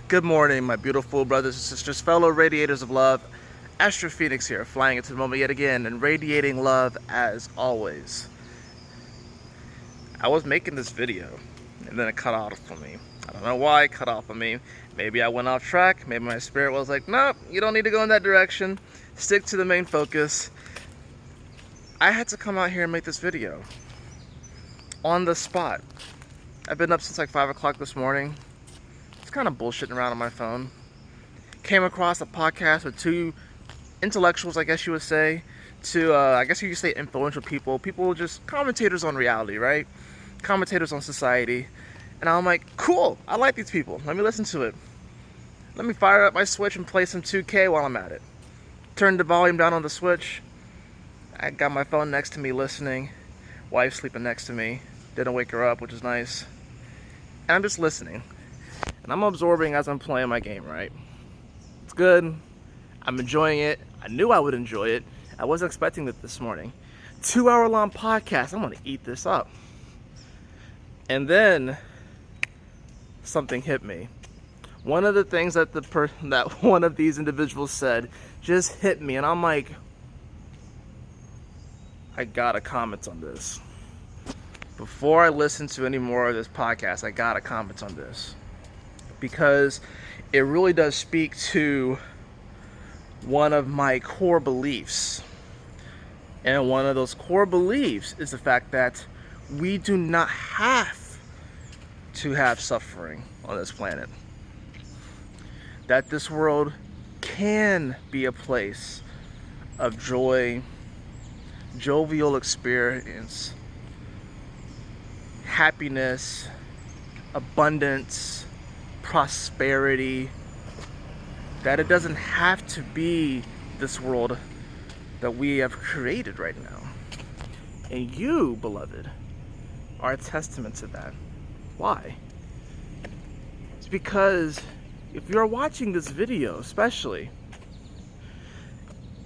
Good morning, my beautiful brothers and sisters, fellow radiators of love. Astro Fenixx here, flying into the moment yet again and radiating love as always. I was making this video and then it cut off for me. I don't know why it cut off on me. Maybe I went off track. Maybe my spirit was like, nope, you don't need to go in that direction. Stick to the main focus. I had to come out here and make this video on the spot. I've been up since like 5 o'clock this morning. Kind of bullshitting around on my phone. Came across a podcast with two intellectuals, I guess you would say. I guess you could say influential people. People just commentators on reality, right? Commentators on society. And I'm like, cool, I like these people. Let me listen to it. Let me fire up my Switch and play some 2K while I'm at it. Turned the volume down on the Switch. I got my phone next to me listening. Wife sleeping next to me. Didn't wake her up, which is nice. And I'm just listening. And I'm absorbing as I'm playing my game, right? It's good. I'm enjoying it. I knew I would enjoy it. I wasn't expecting it this morning. 2-hour-long podcast. I'm going to eat this up. And then something hit me. One of the things that that one of these individuals said just hit me, and I'm like, I gotta comment on this. Before I listen to any more of this podcast, I gotta comment on this. Because it really does speak to one of my core beliefs. And one of those core beliefs is the fact that we do not have to have suffering on this planet. That this world can be a place of joy, jovial experience, happiness, abundance, prosperity, that it doesn't have to be this world that we have created right now. And you, beloved, are a testament to that. Why? It's because if you're watching this video, especially,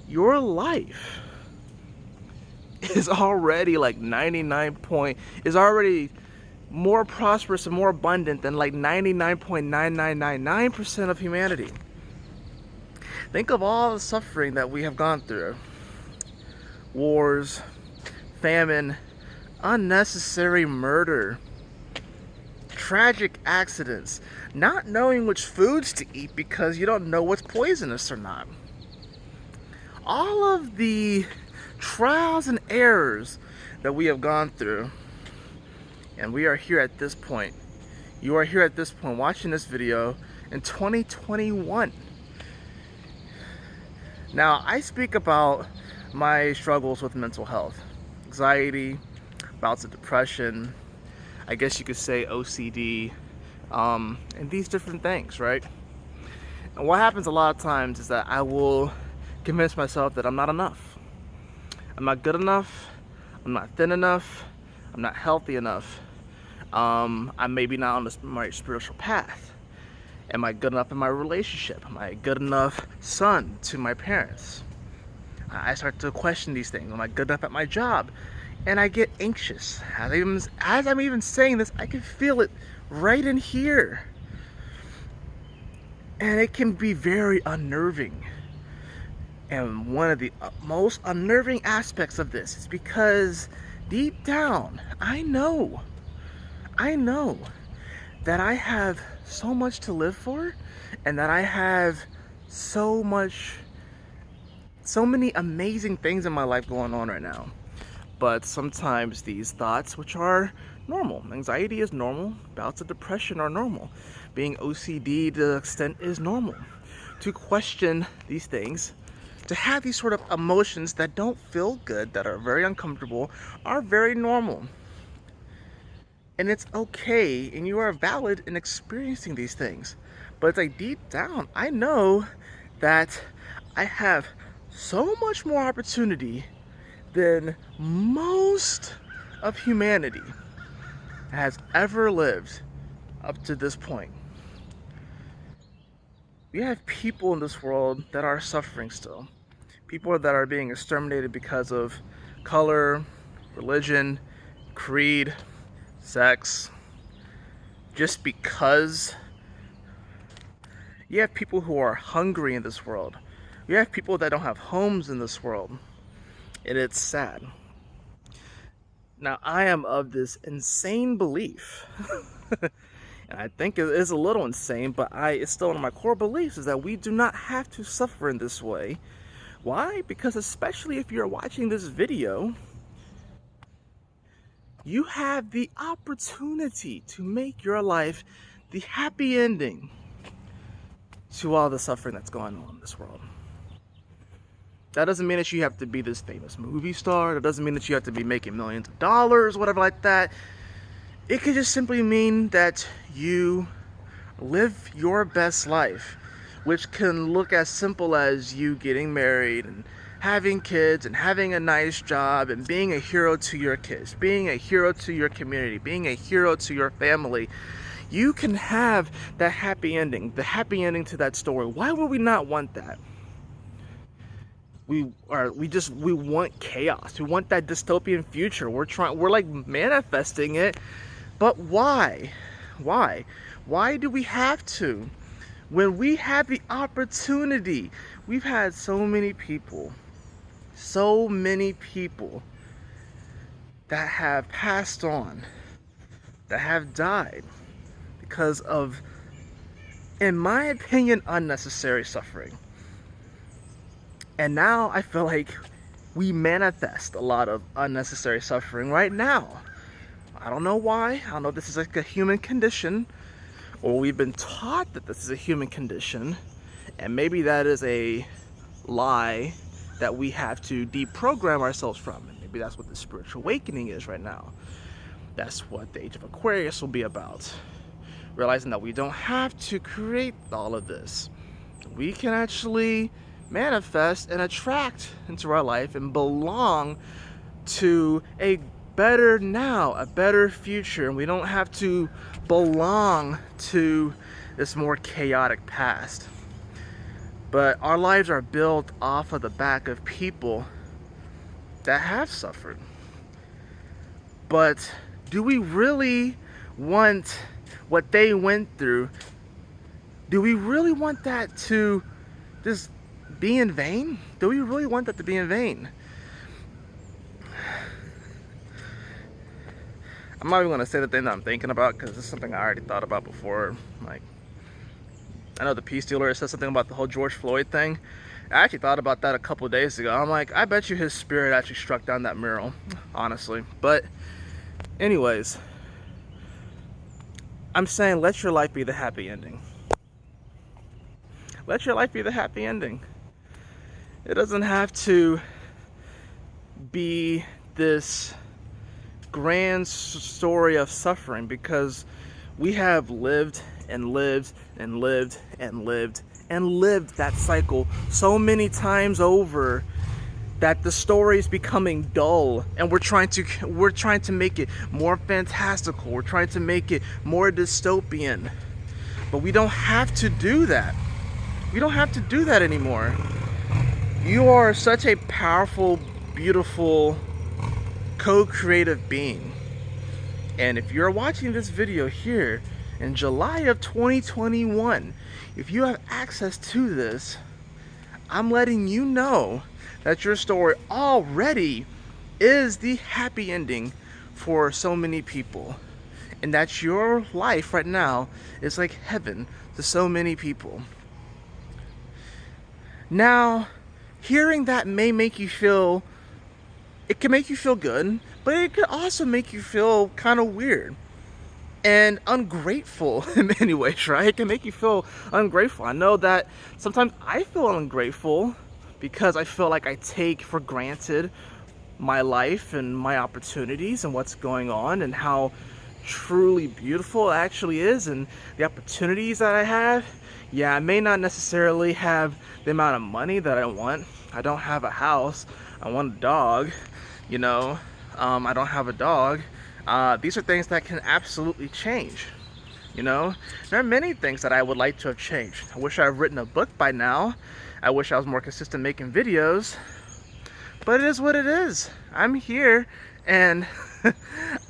your life is already like is already more prosperous and more abundant than like 99.9999% of humanity. Think of all the suffering that we have gone through. Wars, famine, unnecessary murder, tragic accidents, not knowing which foods to eat because you don't know what's poisonous or not. All of the trials and errors that we have gone through. And we are here at this point. You are here at this point watching this video in 2021. Now, I speak about my struggles with mental health, anxiety, bouts of depression, I guess you could say OCD, and these different things, right? And what happens a lot of times is that I will convince myself that I'm not enough. I'm not good enough. I'm not thin enough. I'm not healthy enough. I'm maybe not on the right spiritual path. Am I good enough in my relationship? Am I a good enough son to my parents? I start to question these things. Am I good enough at my job? And I get anxious. As I'm even saying this, I can feel it right in here. And it can be very unnerving. And one of the most unnerving aspects of this is because deep down, I know that I have so much to live for, and that I have so many amazing things in my life going on right now. But sometimes these thoughts, which are normal, anxiety is normal, bouts of depression are normal, being OCD to the extent is normal. To question these things, to have these sort of emotions that don't feel good, that are very uncomfortable, are very normal. And it's okay, and you are valid in experiencing these things. But it's like deep down, I know that I have so much more opportunity than most of humanity has ever lived up to this point. We have people in this world that are suffering still. People that are being exterminated because of color, religion, creed, sex, just because You have people who are hungry in this world. You have people that don't have homes in this world. And it's sad. Now, I am of this insane belief, and I think it is a little insane, but it's still one of my core beliefs, is that we do not have to suffer in this way. Why? Because especially if you're watching this video, you have the opportunity to make your life the happy ending to all the suffering that's going on in this world. That doesn't mean that you have to be this famous movie star. That doesn't mean that you have to be making millions of dollars, whatever like that. It could just simply mean that you live your best life, which can look as simple as you getting married and having kids and having a nice job and being a hero to your kids, being a hero to your community, being a hero to your family. You can have that happy ending, the happy ending to that story. Why would we not want that? We want chaos. We want that dystopian future. We're like manifesting it. But why? Why do we have to? When we have the opportunity, we've had so many people that have passed on, that have died because of, in my opinion, unnecessary suffering. And now I feel like we manifest a lot of unnecessary suffering right now. I don't know why. I don't know if this is like a human condition, or we've been taught that this is a human condition, and maybe that is a lie that we have to deprogram ourselves from. And maybe that's what the spiritual awakening is right now. That's what the Age of Aquarius will be about. Realizing that we don't have to create all of this. We can actually manifest and attract into our life and belong to a better now, a better future, and we don't have to belong to this more chaotic past. But our lives are built off of the back of people that have suffered. But do we really want what they went through? Do we really want that to just be in vain? Do we really want that to be in vain? I'm not even going to say the thing that I'm thinking about, because it's something I already thought about before. Like, I know the Peace Dealer said something about the whole George Floyd thing. I actually thought about that a couple of days ago. I'm like, I bet you his spirit actually struck down that mural, honestly. But anyways, I'm saying, let your life be the happy ending. Let your life be the happy ending. It doesn't have to be this grand story of suffering, because we have lived and lived and lived and lived and lived that cycle so many times over that the story is becoming dull, and we're trying to make it more fantastical. We're trying to make it more dystopian. But we don't have to do that. We don't have to do that anymore. You are such a powerful, beautiful, co-creative being. And if you're watching this video here in July of 2021, if you have access to this, I'm letting you know that your story already is the happy ending for so many people, and that your life right now is like heaven to so many people. Now, hearing that may make you feel, it can make you feel good, but it could also make you feel kind of weird and ungrateful in many ways, right? It can make you feel ungrateful. I know that sometimes I feel ungrateful because I feel like I take for granted my life and my opportunities and what's going on, and how truly beautiful it actually is, and the opportunities that I have. Yeah, I may not necessarily have the amount of money that I want. I don't have a house. I want a dog, you know. I don't have a dog. These are things that can absolutely change, you know. There are many things that I would like to have changed. I wish I had written a book by now. I wish I was more consistent making videos. But it is what it is. I'm here, and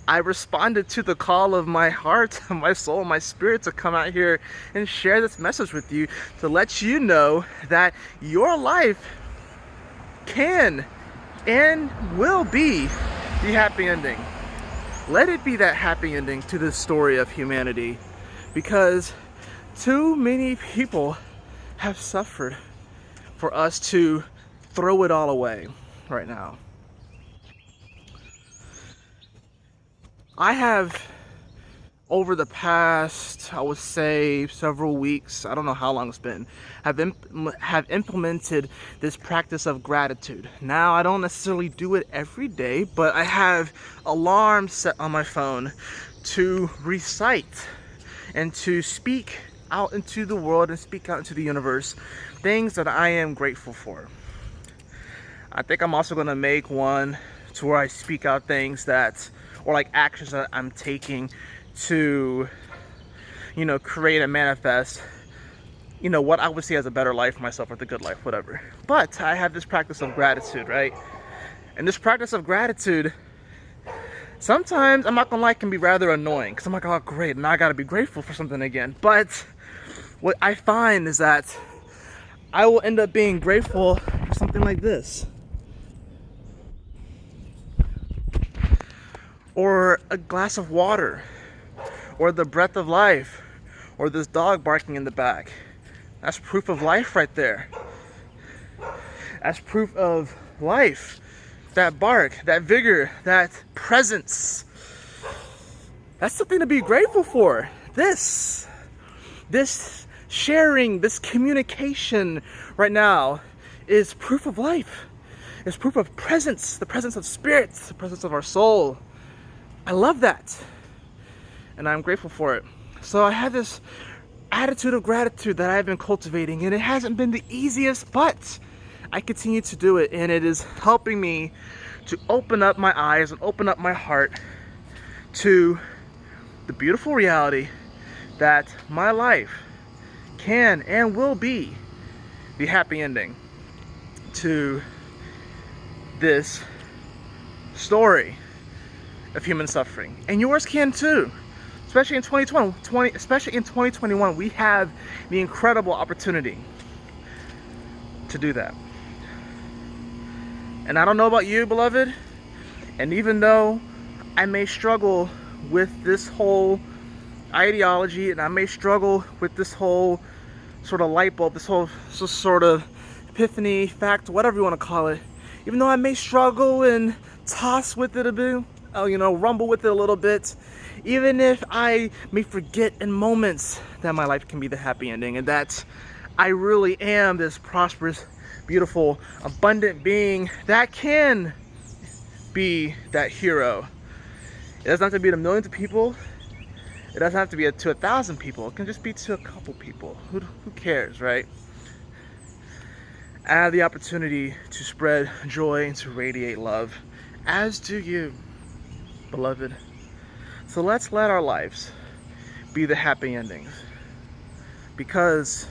I responded to the call of my heart, my soul, my spirit to come out here and share this message with you, to let you know that your life can and will be the happy ending. Let it be that happy ending to the story of humanity, because too many people have suffered for us to throw it all away right now. I have, over the past, I would say, several weeks, I don't know how long it's been, have implemented this practice of gratitude. Now, I don't necessarily do it every day, but I have alarms set on my phone to recite and to speak out into the world and speak out into the universe things that I am grateful for. I think I'm also going to make one to where I speak out things that, or like actions that I'm taking to, create and manifest, what I would see as a better life for myself, or the good life, whatever. But I have this practice of gratitude, right? And this practice of gratitude, sometimes, I'm not gonna lie, can be rather annoying, because I'm like, oh great, now I gotta be grateful for something again. But what I find is that I will end up being grateful for something like this, or a glass of water, or the breath of life, or this dog barking in the back. That's proof of life right there. That's proof of life. That bark, that vigor, that presence. That's something to be grateful for. This sharing, this communication right now is proof of life. It's proof of presence, the presence of spirit, the presence of our soul. I love that, and I'm grateful for it. So I have this attitude of gratitude that I've been cultivating, and it hasn't been the easiest, but I continue to do it, and it is helping me to open up my eyes and open up my heart to the beautiful reality that my life can and will be the happy ending to this story of human suffering. And yours can too. Especially in 2021, we have the incredible opportunity to do that. And I don't know about you, beloved, and even though I may struggle with this whole ideology, and I may struggle with this whole sort of light bulb, this whole sort of epiphany, fact, whatever you want to call it, even though I may struggle and toss with it a bit, rumble with it a little bit, even if I may forget in moments that my life can be the happy ending, and that I really am this prosperous, beautiful, abundant being that can be that hero. It doesn't have to be to millions of people. It doesn't have to be to 1,000 people. It can just be to a couple people. Who cares, right? I have the opportunity to spread joy and to radiate love, as do you, beloved. So let's let our lives be the happy endings, because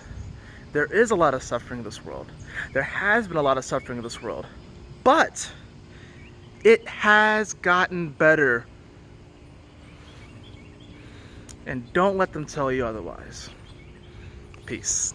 there is a lot of suffering in this world. There has been a lot of suffering in this world, but it has gotten better. And don't let them tell you otherwise. Peace.